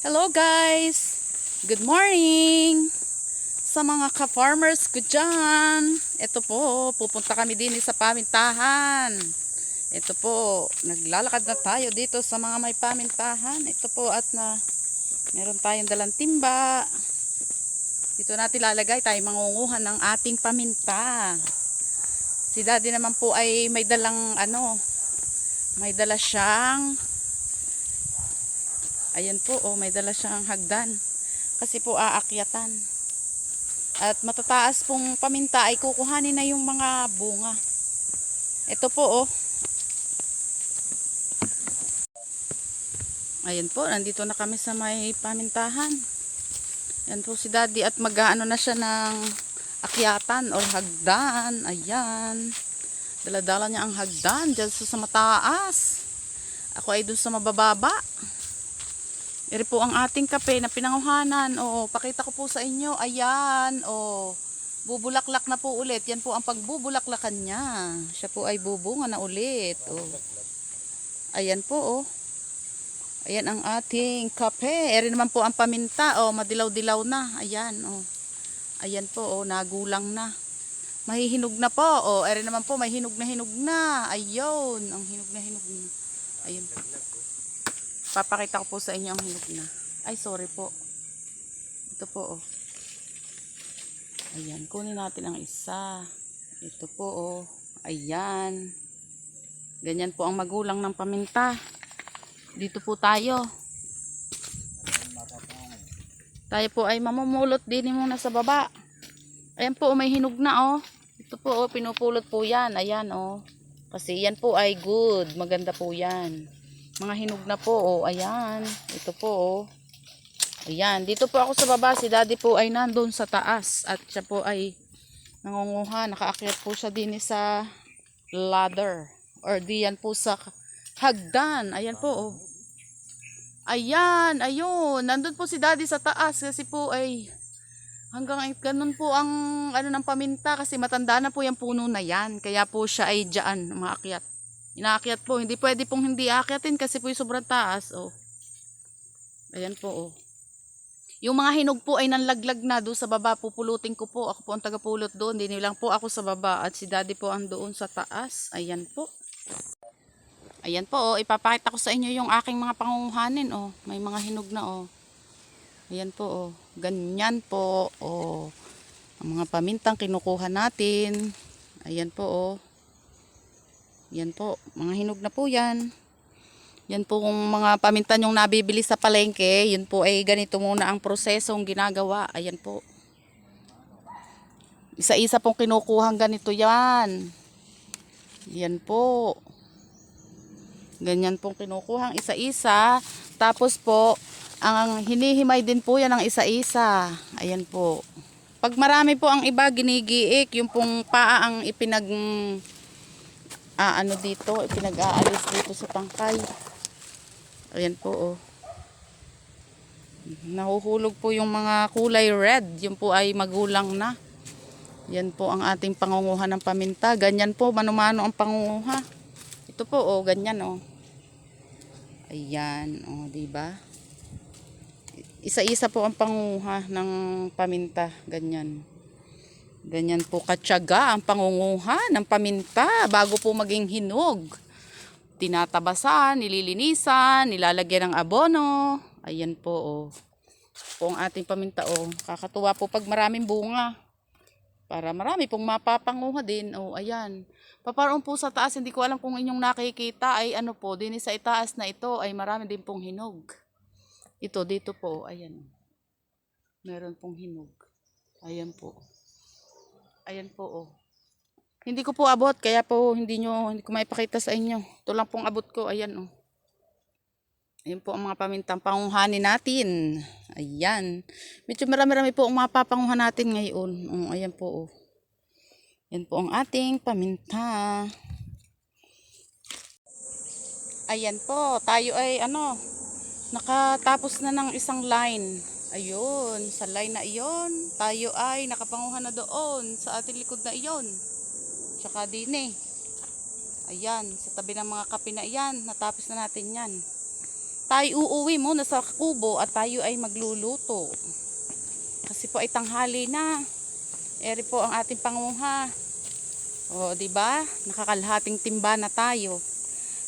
Hello guys! Good morning! Sa mga ka-farmers ko dyan. Ito po, pupunta kami din sa pamintahan. Ito po, naglalakad na tayo dito sa mga may pamintahan. Ito po at meron tayong dalang timba. Dito natin lalagay tayo mangunguhan ng ating paminta. Si daddy naman po ay may dalang may dala siyang ayan po, may dala siyang hagdan. Kasi po aakyatan. At matataas pong paminta ay kukuhanin na yung mga bunga. Ito po Ayan po, nandito na kami sa may pamintahan. Ayan po si daddy at mag-aano na siya ng akyatan or hagdan. Ayan. Dala-dala niya ang hagdan dyan sa mataas. Ako ay dun sa mabababa. Iri po ang ating kape na pinanguhanan. Pakita ko po sa inyo. Ayan. Bubulaklak na po ulit. Yan po ang pagbubulaklakan niya. Siya po ay bubunga na ulit. Ayan po. Ayan ang ating kape. Iri naman po ang paminta. Madilaw-dilaw na. Ayan. Ayan po. Nagulang na. Mahihinog na po. Iri naman po may hinog na. Ayun. Ang hinog na. Ayan po. Papakita ko po sa inyo ang hinog na. Ay, sorry po. Ito po, Ayan, kunin natin ang isa. Ito po, Ayan. Ganyan po ang magulang ng paminta. Dito po tayo. Tayo po ay mamumulot din muna sa baba. Ayan po, may hinog na, Ito po, pinupulot po yan. Ayan, Kasi yan po ay good. Maganda po yan. Mga hinog na po, ayan. Ito po, Ayan, dito po ako sa baba. Si daddy po ay nandun sa taas. At siya po ay nangunguha. Nakaakyat po siya din sa ladder. Or diyan po sa hagdan. Ayan po, Ayan, ayun. Nandun po si daddy sa taas. Kasi po ay hanggang ganun po ang ng paminta. Kasi matanda na po yung puno na yan. Kaya po siya ay dyan, umaakyat. Inaakyat po. Hindi pwede pong hindi aakyatin kasi po yung sobrang taas. Ayan po. Yung mga hinog po ay nanlaglag na doon sa baba. Pupulutin ko po. Ako po ang tagapulot doon. Hindi lang po ako sa baba. At si daddy po ang doon sa taas. Ayan po. Ayan po. Ipapakita ko sa inyo yung aking mga pangunguhanin. May mga hinog na. Ayan po. Ganyan po. Ang mga pamintang kinukuha natin. Ayan po. Yan po, mga hinog na po yan. Yan po kung mga pamintan yung nabibili sa palengke, yun po ay ganito muna ang prosesong ginagawa. Ayan po. Isa-isa pong kinukuhang ganito yan. Yan po. Ganyan pong kinukuhang isa-isa. Tapos po, ang hinihimay din po yan ng isa-isa. Ayan po. Pag marami po ang iba, ginigiik. Yung pong paa ang dito, ipinag-aalis dito sa tangkay. Ayan po, Nahuhulog po yung mga kulay red. Yun po ay magulang na. Yan po ang ating pangunguha ng paminta. Ganyan po, mano-mano ang pangunguha. Ito po, ganyan, Ayan, diba? Isa-isa po ang pangunguha ng paminta. Ganyan. Ganyan po katyaga ang pangunguha ng paminta bago po maging hinog. Tinatabasan, nililinisan, nilalagyan ng abono. Ayan po, po ang ating paminta, Kakatuwa po pag maraming bunga. Para marami pong mapapanguha din. Ayan. Paparoon po sa taas, hindi ko alam kung inyong nakikita ay din sa itaas na ito ay marami din pong hinog. Ito, dito po, ayan. Meron pong hinog. Ayan po. Ayan po, Hindi ko po abot, kaya po hindi ko maipakita sa inyo. Ito lang pong abot ko, ayan, Ayan po ang mga pamintang pangunguhanin natin. Ayan. Medyo marami-rami po ang mga papanguhan natin ngayon. Ayan po, Ayan po ang ating paminta. Ayan po, tayo ay nakatapos na ng isang line. Ayun, sa line na iyon, tayo ay nakapanguhan na doon sa ating likod na iyon. Tsaka din Ayan, sa tabi ng mga kape na iyan, natapos na natin yan. tayo uuwi muna sa kubo at tayo ay magluluto. Kasi po ay tanghali na. Eri po ang ating panguha. O, di ba? Nakakalhating timba na tayo.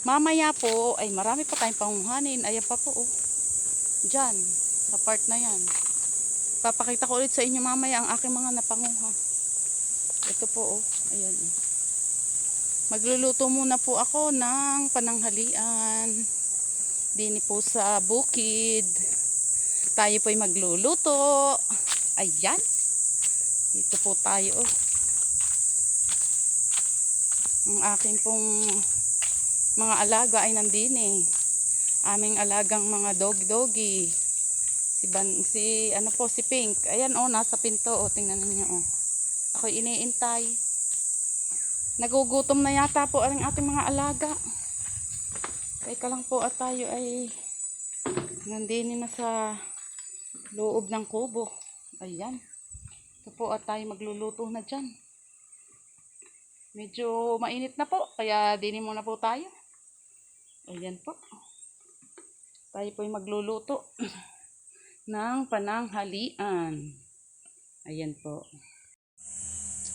Mamaya po ay marami pa tayong panguhanin. Ayan pa po, oh. Diyan, sa part na yan. Papakita ko ulit sa inyo mamaya ang aking mga napanguha. Ito po, oh. Ayan, oh. Magluluto muna po ako ng pananghalian. Dini po sa bukid. Tayo po ay magluluto. Ayan. Dito po tayo, oh. Ang aking pong mga alaga ay nandini. Aming alagang mga doggy. Si Pink. Ayan, oh, nasa pinto, oh. Tingnan niyo, oh. Ako'y iniintay. Nagugutom na yata po ang ating mga alaga. Teka lang po at tayo ay nandini na sa loob ng kubo. Ayan. Ito po at tayo magluluto na dyan. Medyo mainit na po, kaya dinin muna po tayo. Ayan po. Tayo po ay magluluto ng pananghalian. Ayan po.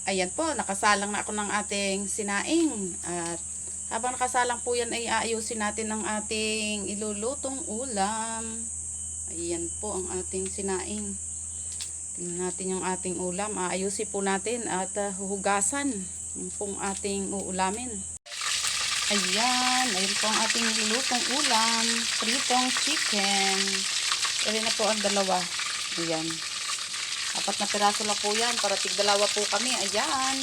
Ayan po, nakasalang na ako ng ating sinaing. At habang nakasalang po yan ay aayusin natin ang ating ilulutong ulam. Ayan po ang ating sinaing. Tingnan natin yung ating ulam. Aayusin po natin at huhugasan yung pong ating uulamin. Ayan. Ayan po ang ating nilulutong ulam. Pritong chicken. Ayan na po ang dalawa. Ayan. 4 na piraso lang po yan. Para tig-dalawa po kami. Ayan.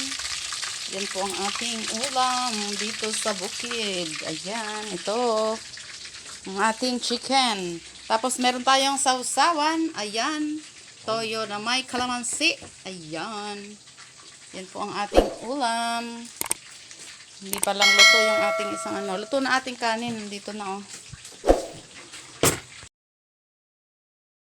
Ayan po ang ating ulam dito sa bukid. Ayan. Ito. Ang ating chicken. Tapos meron tayong sausawan. Ayan. Toyo na may kalamansi. Ayan. Yan po ang ating ulam. Hindi pa lang luto yung ating isang ano. Luto na ating kanin. Dito na, oh.